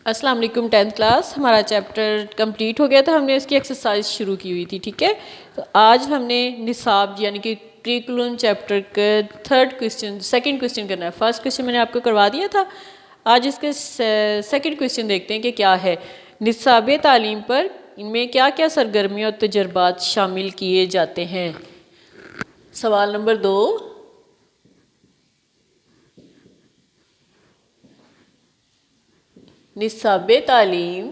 السلام علیکم 10th class. ہمارا چیپٹر کمپلیٹ ہو گیا تھا. ہم نے اس کی ایکسرسائز شروع کی ہوئی تھی. ٹھیک ہے, تو آج ہم نے نصاب یعنی کہ کریکولم چیپٹر کا سیکنڈ کویسچن کرنا ہے. فرسٹ کویسچن میں نے آپ کو کروا دیا تھا. آج اس کے سیکنڈ کویسچن دیکھتے ہیں کہ کیا ہے. نصاب تعلیم پر ان میں کیا کیا سرگرمیاں اور تجربات شامل کیے جاتے ہیں. سوال نمبر 2. نصاب تعلیم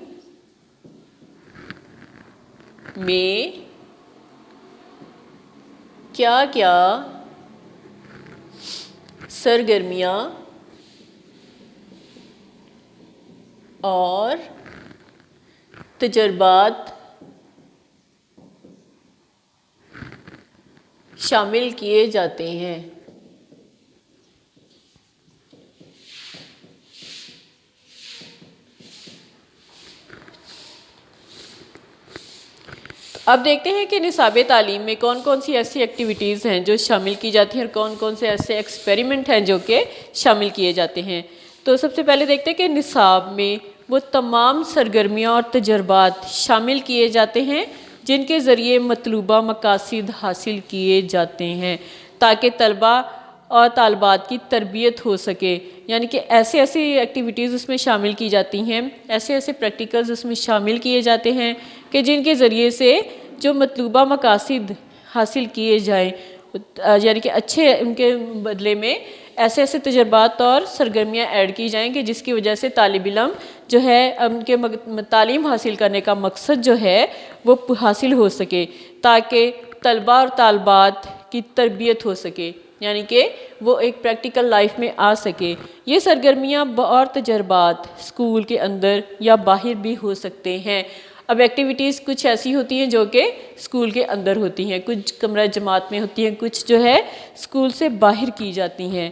میں کیا کیا سرگرمیاں اور تجربات شامل کیے جاتے ہیں. اب دیکھتے ہیں کہ نصاب تعلیم میں کون کون سی ایسی ایکٹیویٹیز ہیں جو شامل کی جاتی ہیں اور کون کون سے ایسے ایکسپیریمنٹ ہیں جو کہ شامل کیے جاتے ہیں. تو سب سے پہلے دیکھتے ہیں کہ نصاب میں وہ تمام سرگرمیاں اور تجربات شامل کیے جاتے ہیں جن کے ذریعے مطلوبہ مقاصد حاصل کیے جاتے ہیں تاکہ طلباء اور طالبات کی تربیت ہو سکے. یعنی کہ ایسی ایکٹیویٹیز اس میں شامل کی جاتی ہیں, ایسے پریکٹیکلز اس میں شامل کیے جاتے ہیں کہ جن کے ذریعے سے جو مطلوبہ مقاصد حاصل کیے جائیں, یعنی کہ اچھے ان کے بدلے میں ایسے تجربات اور سرگرمیاں ایڈ کی جائیں کہ جس کی وجہ سے طالب علم جو ہے ان کے تعلیم حاصل کرنے کا مقصد جو ہے وہ حاصل ہو سکے تاکہ طلباء اور طالبات کی تربیت ہو سکے, یعنی کہ وہ ایک پریکٹیکل لائف میں آ سکے. یہ سرگرمیاں اور تجربات اسکول کے اندر یا باہر بھی ہو سکتے ہیں. اب ایکٹیویٹیز کچھ ایسی ہوتی ہیں جو کہ اسکول کے اندر ہوتی ہیں, کچھ کمرہ جماعت میں ہوتی ہیں, کچھ جو ہے اسکول سے باہر کی جاتی ہیں.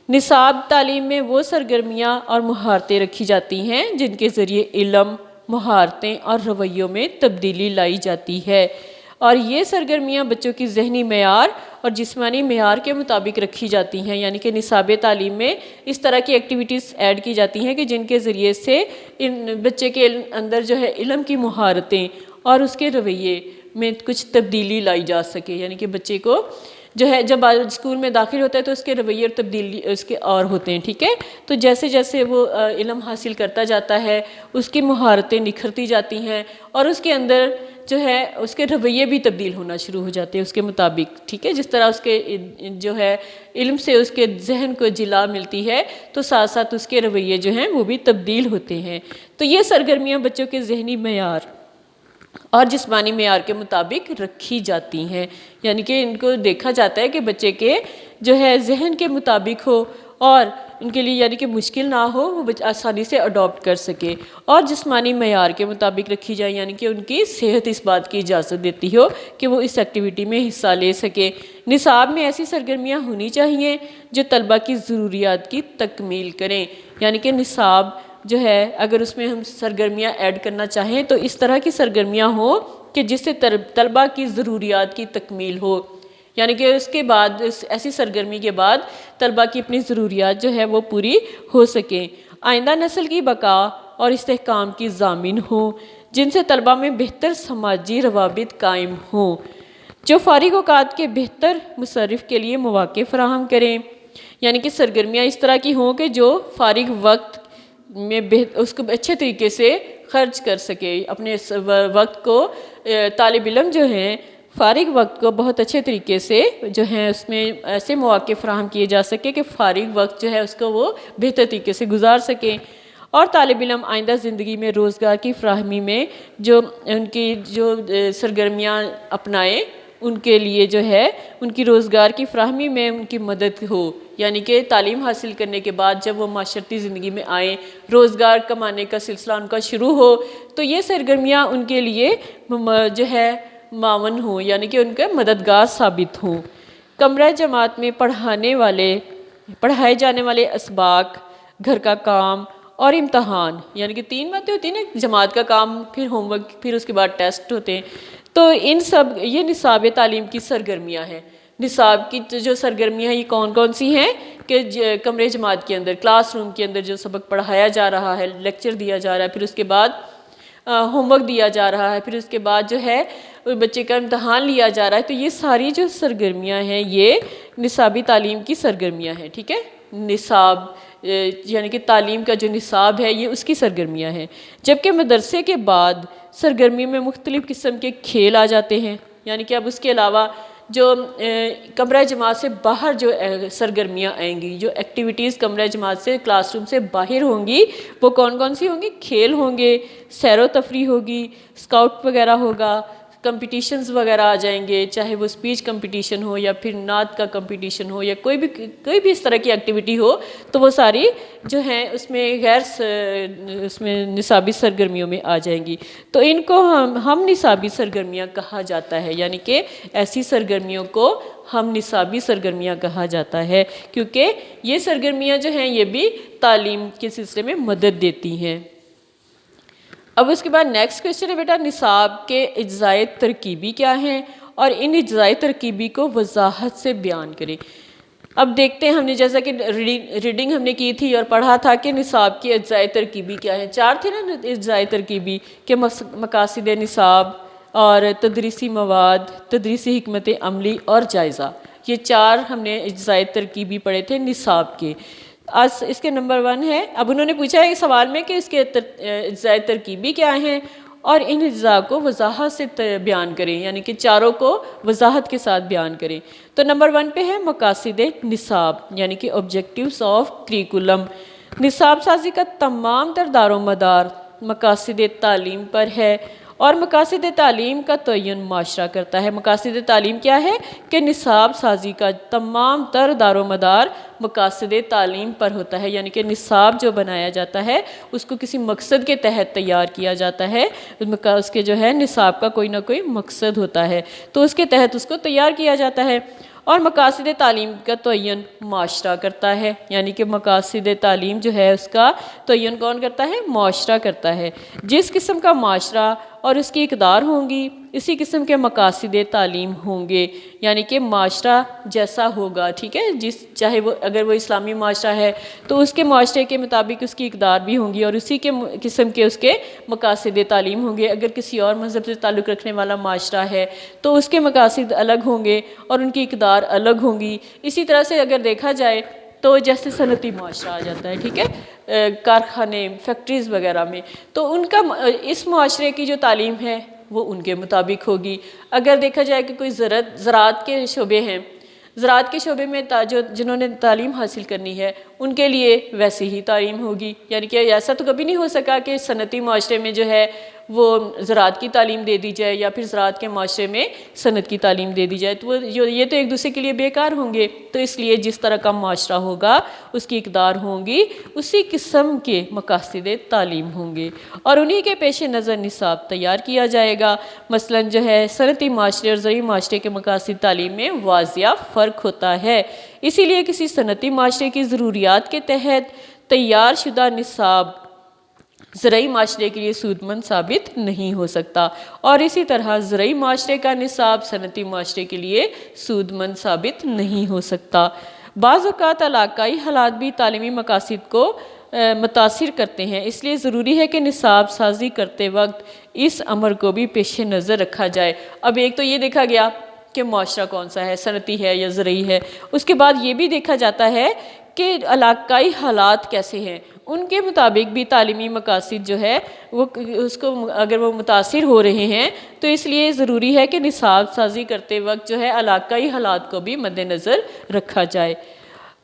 نصاب تعلیم میں وہ سرگرمیاں اور مہارتیں رکھی جاتی ہیں جن کے ذریعے علم, مہارتیں اور رویوں میں تبدیلی لائی جاتی ہے, اور یہ سرگرمیاں بچوں کی ذہنی معیار اور جسمانی معیار کے مطابق رکھی جاتی ہیں. یعنی کہ نصاب تعلیم میں اس طرح کی ایکٹیویٹیز ایڈ کی جاتی ہیں کہ جن کے ذریعے سے بچے کے اندر جو ہے علم کی مہارتیں اور اس کے رویے میں کچھ تبدیلی لائی جا سکے. یعنی کہ بچے کو جو ہے جب اسکول میں داخل ہوتا ہے تو اس کے رویے اور تبدیلی اس کے اور ہوتے ہیں. ٹھیک ہے, تو جیسے جیسے وہ علم حاصل کرتا جاتا ہے اس کی مہارتیں نکھرتی جاتی ہیں اور اس کے اندر جو ہے اس کے رویے بھی تبدیل ہونا شروع ہو جاتے ہیں اس کے مطابق. ٹھیک ہے, جس طرح اس کے جو ہے علم سے اس کے ذہن کو جلا ملتی ہے تو ساتھ ساتھ اس کے رویے جو ہیں وہ بھی تبدیل ہوتے ہیں. تو یہ سرگرمیاں بچوں کے ذہنی معیار اور جسمانی معیار کے مطابق رکھی جاتی ہیں. یعنی کہ ان کو دیکھا جاتا ہے کہ بچے کے جو ہے ذہن کے مطابق ہو اور ان کے لیے یعنی کہ مشکل نہ ہو, وہ آسانی سے اڈاپٹ کر سکے, اور جسمانی معیار کے مطابق رکھی جائے یعنی کہ ان کی صحت اس بات کی اجازت دیتی ہو کہ وہ اس ایکٹیویٹی میں حصہ لے سکے. نصاب میں ایسی سرگرمیاں ہونی چاہیے جو طلباء کی ضروریات کی تکمیل کریں. یعنی کہ نصاب جو ہے اگر اس میں ہم سرگرمیاں ایڈ کرنا چاہیں تو اس طرح کی سرگرمیاں ہوں کہ جس سے طلباء کی ضروریات کی تکمیل ہو. یعنی کہ اس کے بعد ایسی سرگرمی کے بعد طلباء کی اپنی ضروریات جو ہے وہ پوری ہو سکیں, آئندہ نسل کی بقا اور استحکام کی ضامن ہوں جن سے طلباء میں بہتر سماجی روابط قائم ہوں, جو فارغ اوقات کے بہتر مصرف کے لیے مواقع فراہم کریں. یعنی کہ سرگرمیاں اس طرح کی ہوں کہ جو فارغ وقت میں اس کو اچھے طریقے سے خرچ کر سکے, اپنے وقت کو طالب علم جو ہیں فارغ وقت کو بہت اچھے طریقے سے جو ہیں اس میں ایسے مواقع فراہم کیے جا سکے کہ فارغ وقت جو ہے اس کو وہ بہتر طریقے سے گزار سکیں, اور طالب علم آئندہ زندگی میں روزگار کی فراہمی میں جو ان کی جو سرگرمیاں اپنائیں ان کے لیے جو ہے ان کی روزگار کی فراہمی میں ان کی مدد ہو. یعنی کہ تعلیم حاصل کرنے کے بعد جب وہ معاشرتی زندگی میں آئیں, روزگار کمانے کا سلسلہ ان کا شروع ہو, تو یہ سرگرمیاں ان کے لیے جو ہے معاون ہوں یعنی کہ ان کے مددگار ثابت ہوں. کمرہ جماعت میں پڑھائے جانے والے اسباق, گھر کا کام اور امتحان, یعنی کہ 3 باتیں ہوتی ہیں نا, جماعت کا کام, پھر ہوم ورک, پھر اس کے بعد ٹیسٹ ہوتے ہیں. تو ان سب یہ نصاب تعلیم کی سرگرمیاں ہیں. نصاب کی جو سرگرمیاں ہیں یہ کون کون سی ہیں کہ کمرے جماعت کے اندر، کلاس روم کے اندر جو سبق پڑھایا جا رہا ہے، لیکچر دیا جا رہا ہے، پھر اس کے بعد ہوم ورک دیا جا رہا ہے، پھر اس کے بعد جو ہے بچے کا امتحان لیا جا رہا ہے، تو یہ ساری جو سرگرمیاں ہیں یہ نصابی تعلیم کی سرگرمیاں ہیں، ٹھیک ہے۔ نصاب یعنی کہ تعلیم کا جو نصاب ہے یہ اس کی سرگرمیاں ہیں۔ جبکہ مدرسے کے بعد سرگرمی میں مختلف قسم کے کھیل آ جاتے ہیں، یعنی کہ اب اس کے علاوہ جو کمرہ جماعت سے باہر جو سرگرمیاں آئیں گی، جو ایکٹیویٹیز کمرہ جماعت سے، کلاس روم سے باہر ہوں گی، وہ کون کون سی ہوں گی؟ کھیل ہوں گے، سیر و تفریح ہوگی، اسکاؤٹ وغیرہ ہوگا، کمپٹیشنز وغیرہ آ جائیں گے، چاہے وہ اسپیچ کمپٹیشن ہو یا پھر نعت کا کمپٹیشن ہو یا کوئی بھی اس طرح کی ایکٹیویٹی ہو، تو وہ ساری جو ہیں اس میں اس میں نصابی سرگرمیوں میں آ جائیں گی۔ تو ان کو ہم نصابی سرگرمیاں کہا جاتا ہے، یعنی کہ ایسی سرگرمیوں کو ہم نصابی سرگرمیاں کہا جاتا ہے، کیونکہ یہ سرگرمیاں جو ہیں یہ بھی تعلیم کے سلسلے میں مدد دیتی ہیں۔ اب اس کے بعد نیکسٹ کویسچن ہے بیٹا، نصاب کے اجزائے ترکیبی کیا ہیں اور ان اجزائے ترکیبی کو وضاحت سے بیان کریں۔ اب دیکھتے ہیں، ہم نے جیسا کہ ریڈنگ ہم نے کی تھی اور پڑھا تھا کہ نصاب کی اجزائے ترکیبی کیا ہیں، 4 تھے نا اجزائے ترکیبی، کہ مقاصد نصاب اور تدریسی مواد، تدریسی حکمت عملی اور جائزہ، یہ 4 ہم نے اجزائے ترکیبی پڑھے تھے نصاب کے۔ آج اس کے نمبر 1 ہے، اب انہوں نے پوچھا ہے سوال میں کہ اس کے اجزائے ترکیبی کیا ہیں اور ان اجزاء کو وضاحت سے بیان کریں، یعنی کہ 4 کو وضاحت کے ساتھ بیان کریں۔ تو نمبر 1 پہ ہے مقاصد نصاب، یعنی کہ آبجیکٹیوز آف کریکولم۔ نصاب سازی کا تمام تر دار و مدار مقاصد تعلیم پر ہے اور مقاصد تعلیم کا تعین معاشرہ کرتا ہے۔ مقاصد تعلیم کیا ہے؟ کہ نصاب سازی کا تمام تر دار و مدار مقاصد تعلیم پر ہوتا ہے، یعنی کہ نصاب جو بنایا جاتا ہے اس کو کسی مقصد کے تحت تیار کیا جاتا ہے، اس کے جو ہے نصاب کا کوئی نہ کوئی مقصد ہوتا ہے، تو اس کے تحت اس کو تیار کیا جاتا ہے۔ اور مقاصد تعلیم کا تعین معاشرہ کرتا ہے، یعنی کہ مقاصد تعلیم جو ہے اس کا تعین کون کرتا ہے؟ معاشرہ کرتا ہے۔ جس قسم کا معاشرہ اور اس کی اقدار ہوں گی اسی قسم کے مقاصد تعلیم ہوں گے، یعنی کہ معاشرہ جیسا ہوگا، ٹھیک ہے، چاہے وہ اگر وہ اسلامی معاشرہ ہے تو اس کے معاشرے کے مطابق اس کی اقدار بھی ہوں گی اور اسی کے قسم کے اس کے مقاصد تعلیم ہوں گے۔ اگر کسی اور مذہب سے تعلق رکھنے والا معاشرہ ہے تو اس کے مقاصد الگ ہوں گے اور ان کی اقدار الگ ہوں گی۔ اسی طرح سے اگر دیکھا جائے تو جیسے صنعتی معاشرہ آ جاتا ہے، ٹھیک ہے، کارخانے، فیکٹریز وغیرہ میں، تو ان کا اس معاشرے کی جو تعلیم ہے وہ ان کے مطابق ہوگی۔ اگر دیکھا جائے کہ کوئی زراعت کے شعبے ہیں، زراعت کے شعبے میں جنہوں نے تعلیم حاصل کرنی ہے ان کے لیے ویسی ہی تعلیم ہوگی، یعنی کہ ایسا تو کبھی نہیں ہو سکا کہ صنعتی معاشرے میں جو ہے وہ زراعت کی تعلیم دے دی جائے یا پھر زراعت کے معاشرے میں صنعت کی تعلیم دے دی جائے، تو یہ تو ایک دوسرے کے لیے بیکار ہوں گے۔ تو اس لیے جس طرح کا معاشرہ ہوگا اس کی اقدار ہوں گی، اسی قسم کے مقاصد تعلیم ہوں گے اور انہی کے پیش نظر نصاب تیار کیا جائے گا۔ مثلاً جو ہے صنعتی معاشرے اور زرعی معاشرے کے مقاصد تعلیم میں واضح فرق ہوتا ہے، اسی لیے کسی صنعتی معاشرے کی ضروریات کے تحت تیار شدہ نصاب زرعی معاشرے کے لیے سود مند ثابت نہیں ہو سکتا اور اسی طرح زرعی معاشرے کا نصاب صنعتی معاشرے کے لیے سود مند ثابت نہیں ہو سکتا۔ بعض اوقات علاقائی حالات بھی تعلیمی مقاصد کو متاثر کرتے ہیں، اس لیے ضروری ہے کہ نصاب سازی کرتے وقت اس امر کو بھی پیش نظر رکھا جائے۔ اب ایک تو یہ دیکھا گیا کہ معاشرہ کون سا ہے، صنعتی ہے یا زرعی ہے، اس کے بعد یہ بھی دیکھا جاتا ہے کہ علاقائی حالات کیسے ہیں، ان کے مطابق بھی تعلیمی مقاصد جو ہے وہ اس کو اگر وہ متاثر ہو رہے ہیں تو اس لیے ضروری ہے کہ نصاب سازی کرتے وقت جو ہے علاقائی حالات کو بھی مد نظر رکھا جائے۔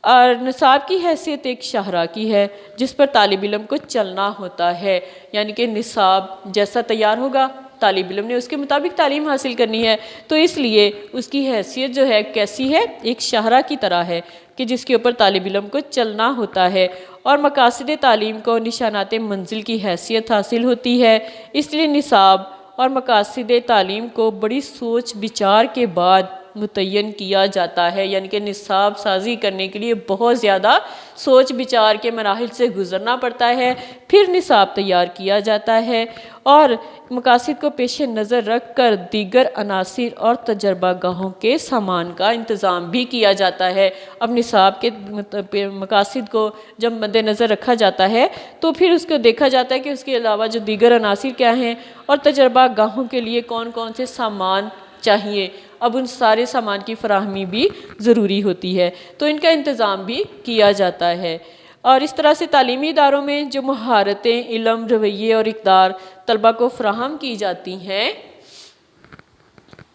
اور نصاب کی حیثیت ایک شاہراہ کی ہے جس پر طالب علم کو چلنا ہوتا ہے، یعنی کہ نصاب جیسا تیار ہوگا طالب علم نے اس کے مطابق تعلیم حاصل کرنی ہے، تو اس لیے اس کی حیثیت جو ہے کیسی ہے؟ ایک شاہراہ کی طرح ہے کہ جس کے اوپر طالب علم کو چلنا ہوتا ہے اور مقاصد تعلیم کو نشانات منزل کی حیثیت حاصل ہوتی ہے۔ اس لیے نصاب اور مقاصد تعلیم کو بڑی سوچ بچار کے بعد متعین کیا جاتا ہے، یعنی کہ نصاب سازی کرنے کے لیے بہت زیادہ سوچ بچار کے مراحل سے گزرنا پڑتا ہے، پھر نصاب تیار کیا جاتا ہے اور مقاصد کو پیش نظر رکھ کر دیگر عناصر اور تجربہ گاہوں کے سامان کا انتظام بھی کیا جاتا ہے۔ اب نصاب کے مقاصد کو جب مد نظر رکھا جاتا ہے تو پھر اس کو دیکھا جاتا ہے کہ اس کے علاوہ جو دیگر عناصر کیا ہیں اور تجربہ گاہوں کے لیے کون کون سے سامان چاہیے۔ اب ان سارے سامان کی فراہمی بھی ضروری ہوتی ہے، تو ان کا انتظام بھی کیا جاتا ہے۔ اور اس طرح سے تعلیمی اداروں میں جو مہارتیں، علم، رویے اور اقدار طلبہ کو فراہم کی جاتی ہیں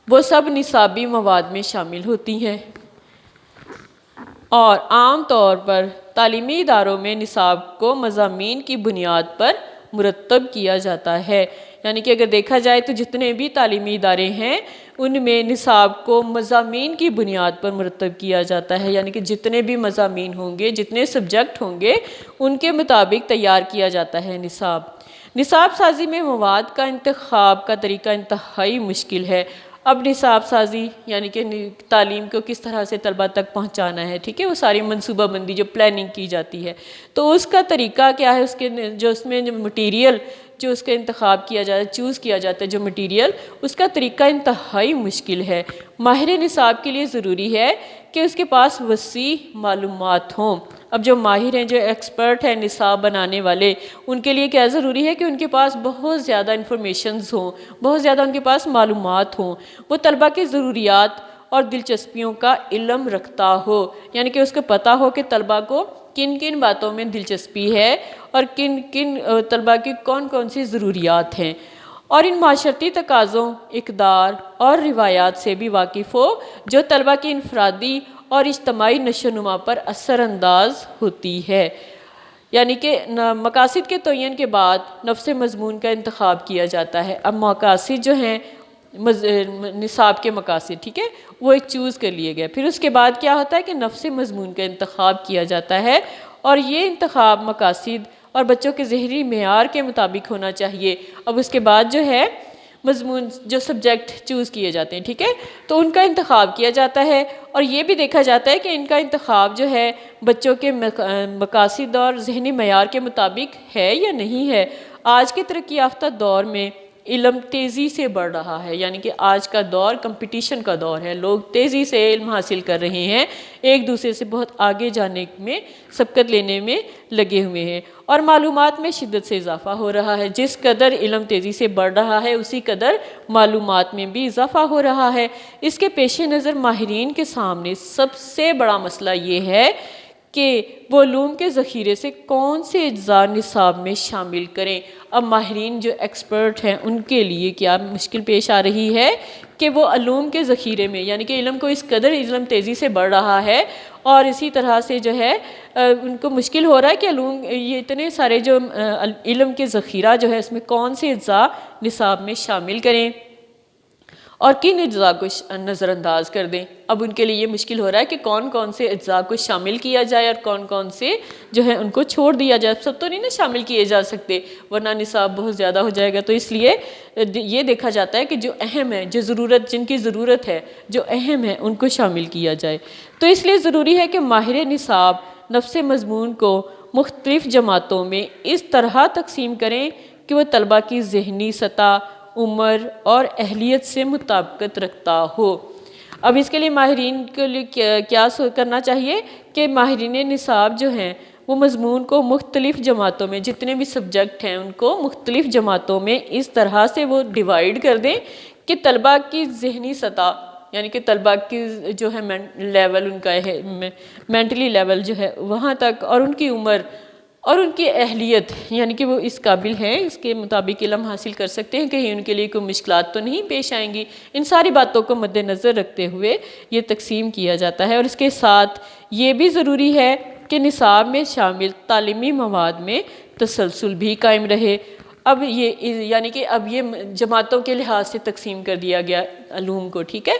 وہ سب نصابی مواد میں شامل ہوتی ہیں، اور عام طور پر تعلیمی اداروں میں نصاب کو مضامین کی بنیاد پر مرتب کیا جاتا ہے، یعنی کہ اگر دیکھا جائے تو جتنے بھی تعلیمی ادارے ہیں ان میں نصاب کو مضامین کی بنیاد پر مرتب کیا جاتا ہے، یعنی کہ جتنے بھی مضامین ہوں گے، جتنے سبجیکٹ ہوں گے ان کے مطابق تیار کیا جاتا ہے نصاب۔ نصاب سازی میں مواد کا انتخاب کا طریقہ انتہائی مشکل ہے۔ اب نصاب سازی یعنی کہ تعلیم کو کس طرح سے طلبہ تک پہنچانا ہے، ٹھیک ہے، وہ ساری منصوبہ بندی جو پلاننگ کی جاتی ہے، تو اس کا طریقہ کیا ہے، اس میں جو مٹیریل جو اس کا انتخاب کیا جاتا ہے، چوز کیا جاتا ہے جو مٹیریل، اس کا طریقہ انتہائی مشکل ہے۔ ماہر نصاب کے لیے ضروری ہے کہ اس کے پاس وسیع معلومات ہوں۔ اب جو ماہر ہیں، جو ایکسپرٹ ہیں نصاب بنانے والے، ان کے لیے کیا ضروری ہے کہ ان کے پاس بہت زیادہ انفارمیشنز ہوں، بہت زیادہ ان کے پاس معلومات ہوں، وہ طلبہ کی ضروریات اور دلچسپیوں کا علم رکھتا ہو، یعنی کہ اس کو پتہ ہو کہ طلبہ کو کن کن باتوں میں دلچسپی ہے اور کن کن طلبہ کی کون کون سی ضروریات ہیں، اور ان معاشرتی تقاضوں، اقدار اور روایات سے بھی واقف ہو جو طلبہ کی انفرادی اور اجتماعی نشو و نما پر اثر انداز ہوتی ہے۔ یعنی کہ مقاصد کے تعین کے بعد نفس مضمون کا انتخاب کیا جاتا ہے۔ اب مقاصد جو ہیں نصاب کے مقاصد، ٹھیک ہے، وہ ایک چوز کر لیے گئے، پھر اس کے بعد کیا ہوتا ہے کہ نفس مضمون کا انتخاب کیا جاتا ہے، اور یہ انتخاب مقاصد اور بچوں کے ذہنی معیار کے مطابق ہونا چاہیے۔ اب اس کے بعد جو ہے مضمون جو سبجیکٹ چوز کیے جاتے ہیں، ٹھیک ہے، تو ان کا انتخاب کیا جاتا ہے، اور یہ بھی دیکھا جاتا ہے کہ ان کا انتخاب جو ہے بچوں کے مقاصد اور ذہنی معیار کے مطابق ہے یا نہیں ہے۔ آج کے ترقی یافتہ دور میں علم تیزی سے بڑھ رہا ہے، یعنی کہ آج کا دور کمپٹیشن کا دور ہے، لوگ تیزی سے علم حاصل کر رہے ہیں، ایک دوسرے سے بہت آگے جانے میں، سبقت لینے میں لگے ہوئے ہیں، اور معلومات میں شدت سے اضافہ ہو رہا ہے۔ جس قدر علم تیزی سے بڑھ رہا ہے اسی قدر معلومات میں بھی اضافہ ہو رہا ہے۔ اس کے پیش نظر ماہرین کے سامنے سب سے بڑا مسئلہ یہ ہے کہ وہ علوم کے ذخیرے سے کون سے اجزاء نصاب میں شامل کریں۔ اب ماہرین جو ایکسپرٹ ہیں ان کے لیے کیا مشکل پیش آ رہی ہے کہ وہ علوم کے ذخیرے میں، یعنی کہ علم کو اس قدر علم تیزی سے بڑھ رہا ہے، اور اسی طرح سے جو ہے ان کو مشکل ہو رہا ہے کہ علوم یہ اتنے سارے جو علم کے ذخیرہ جو ہے اس میں کون سے اجزاء نصاب میں شامل کریں اور کن اجزاء کو نظر انداز کر دیں۔ اب ان کے لیے یہ مشکل ہو رہا ہے کہ کون کون سے اجزاء کو شامل کیا جائے اور کون کون سے جو ہے ان کو چھوڑ دیا جائے۔ سب تو نہیں نا شامل کیے جا سکتے ورنہ نصاب بہت زیادہ ہو جائے گا، تو اس لیے یہ دیکھا جاتا ہے کہ جو اہم ہے، جو جن کی ضرورت ہے، جو اہم ہے، ان کو شامل کیا جائے۔ تو اس لیے ضروری ہے کہ ماہر نصاب نفس مضمون کو مختلف جماعتوں میں اس طرح تقسیم کریں کہ وہ طلبہ کی ذہنی سطح، عمر اور اہلیت سے مطابقت رکھتا ہو۔ اب اس کے لیے ماہرین کے لیے کیا کرنا چاہیے کہ ماہرین نصاب جو ہیں وہ مضمون کو مختلف جماعتوں میں، جتنے بھی سبجیکٹ ہیں ان کو مختلف جماعتوں میں اس طرح سے وہ ڈیوائیڈ کر دیں کہ طلبہ کی ذہنی سطح، یعنی کہ طلبہ کی جو ہے لیول ان کا ہے، مینٹلی لیول جو ہے وہاں تک، اور ان کی عمر اور ان کی اہلیت، یعنی کہ وہ اس قابل ہیں، اس کے مطابق علم حاصل کر سکتے ہیں، کہیں ان کے لیے کوئی مشکلات تو نہیں پیش آئیں گی۔ ان ساری باتوں کو مد نظر رکھتے ہوئے یہ تقسیم کیا جاتا ہے، اور اس کے ساتھ یہ بھی ضروری ہے کہ نصاب میں شامل تعلیمی مواد میں تسلسل بھی قائم رہے۔ اب یہ یعنی کہ اب یہ جماعتوں کے لحاظ سے تقسیم کر دیا گیا علوم کو، ٹھیک ہے،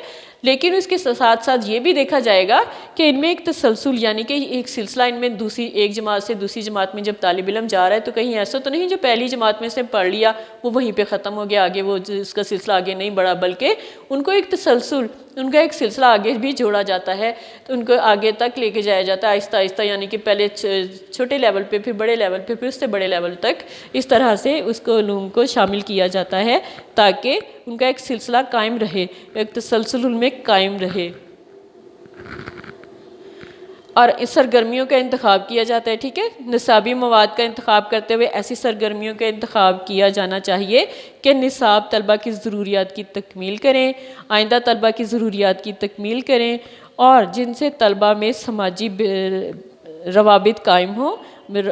لیکن اس کے ساتھ ساتھ یہ بھی دیکھا جائے گا کہ ان میں ایک تسلسل یعنی کہ ایک سلسلہ ان میں ایک جماعت سے دوسری جماعت میں جب طالب علم جا رہا ہے تو کہیں ایسا تو نہیں جو پہلی جماعت میں سے پڑھ لیا وہ وہیں پہ ختم ہو گیا، آگے وہ اس کا سلسلہ آگے نہیں بڑھا، بلکہ ان کو ایک تسلسل، ان کا ایک سلسلہ آگے بھی جوڑا جاتا ہے، تو ان کو آگے تک لے کے جایا جاتا ہے آہستہ آہستہ، یعنی کہ پہلے چھوٹے لیول پہ، پھر بڑے لیول پہ، پھر اس سے بڑے لیول تک، اس طرح سے اس کو علوم کو شامل کیا جاتا ہے تاکہ ان کا ایک سلسلہ قائم رہے، ایک تسلسل ان میں قائم رہے۔ اور اس سرگرمیوں کا انتخاب کیا جاتا ہے، ٹھیک ہے، نصابی مواد کا انتخاب کرتے ہوئے ایسی سرگرمیوں کا انتخاب کیا جانا چاہیے کہ نصاب طلبہ کی ضروریات کی تکمیل کریں، آئندہ طلبہ کی ضروریات کی تکمیل کریں، اور جن سے طلبہ میں سماجی روابط قائم ہوں،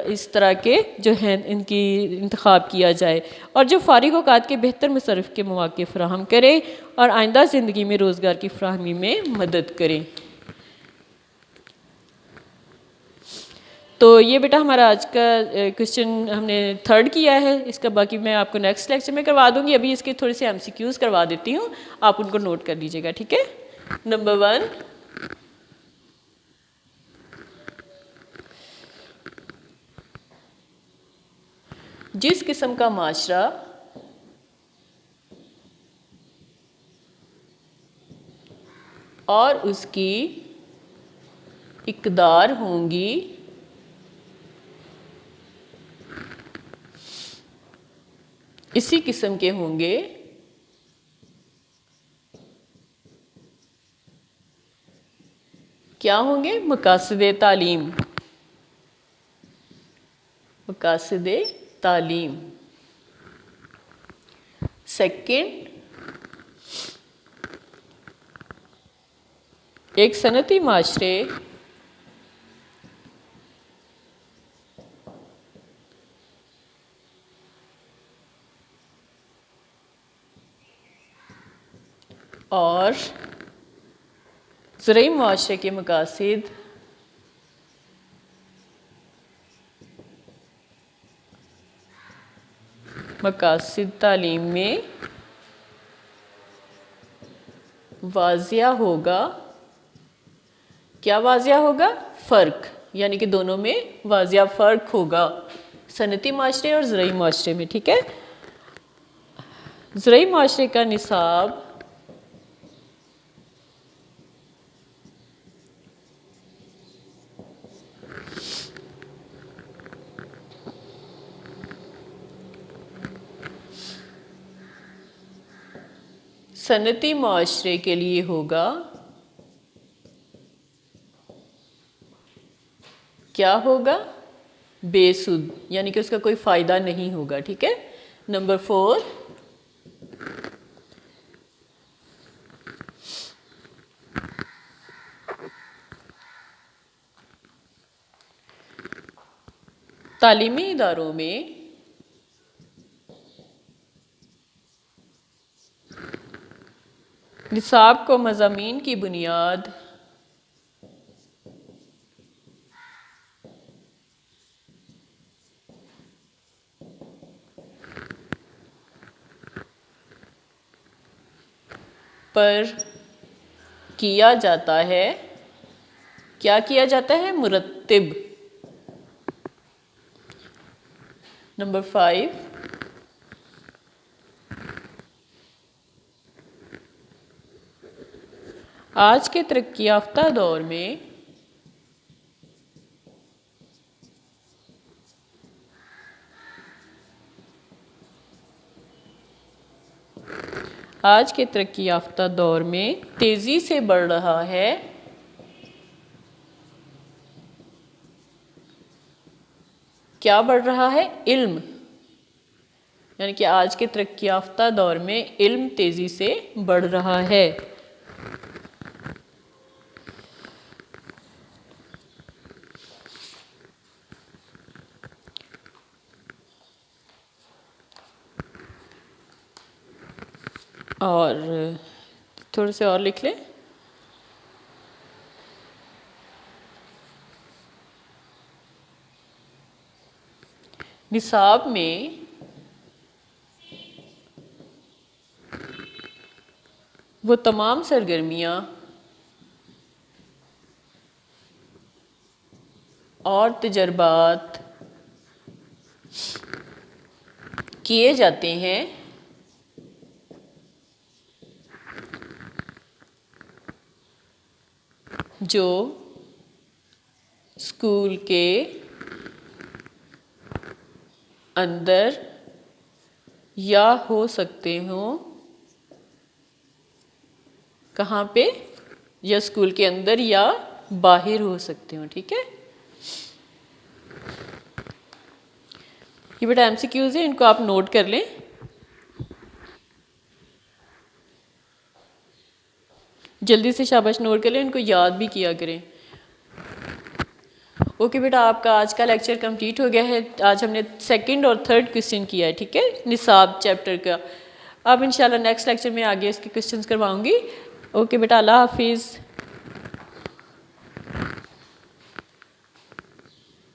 اس طرح کے جو ہیں ان کی انتخاب کیا جائے، اور جو فارغ اوقات کے بہتر مصرف کے مواقع فراہم کریں اور آئندہ زندگی میں روزگار کی فراہمی میں مدد کریں۔ تو یہ بیٹا ہمارا آج کا کوسچن ہم نے 3rd کیا ہے، اس کا باقی میں آپ کو نیکسٹ لیکچر میں کروا دوں گی، ابھی اس کے تھوڑے سے MCQs کروا دیتی ہوں، آپ ان کو نوٹ کر لیجئے گا، ٹھیک ہے۔ نمبر 1، جس قسم کا معاشرہ اور اس کی اقدار ہوں گی اسی قسم کے ہوں گے کیا ہوں گے؟ مقاصد تعلیم، مقاصد تعلیم۔ سیکنڈ، ایک صنعتی معاشرے اور زرعی معاشرے کے مقاصد تعلیم میں واضح ہوگا۔ کیا واضح ہوگا؟ فرق، یعنی کہ دونوں میں واضح فرق ہوگا، صنعتی معاشرے اور زرعی معاشرے میں، ٹھیک ہے۔ زرعی معاشرے کا نصاب صنعتی معاشرے کے لیے ہوگا، کیا ہوگا؟ بے سود، یعنی کہ اس کا کوئی فائدہ نہیں ہوگا، ٹھیک ہے۔ نمبر 4، تعلیمی اداروں میں نصاب کو مضامین کی بنیاد پر کیا جاتا ہے، کیا کیا جاتا ہے؟ مرتب۔ نمبر 5، آج کے ترقی یافتہ دور میں تیزی سے بڑھ رہا ہے کیا بڑھ رہا ہے؟ علم، یعنی کہ آج کے ترقی یافتہ دور میں علم تیزی سے بڑھ رہا ہے۔ اور تھوڑے سے اور لکھ لیں۔ نصاب میں وہ تمام سرگرمیاں اور تجربات کیے جاتے ہیں جو اسکول کے اندر یا ہو سکتے ہوں، کہاں پہ؟ یا اسکول کے اندر یا باہر ہو سکتے ہوں، ٹھیک ہے؟ یہ بیٹا ایم سی کیوز ہیں، ان کو آپ نوٹ کر لیں۔ جلدی سے شاباش نوٹ کر لیں، ان کو یاد بھی کیا کریں۔ اوکے بیٹا، آپ کا آج کا لیکچر کمپلیٹ ہو گیا ہے۔ آج ہم نے سیکنڈ اور تھرڈ کویسچن کیا ہے، ٹھیک ہے، نصاب چیپٹر کا۔ اب انشاءاللہ نیکسٹ لیکچر میں آگے اس کے کویسچنز کرواؤں گی۔ اوکے بیٹا، اللہ حافظ۔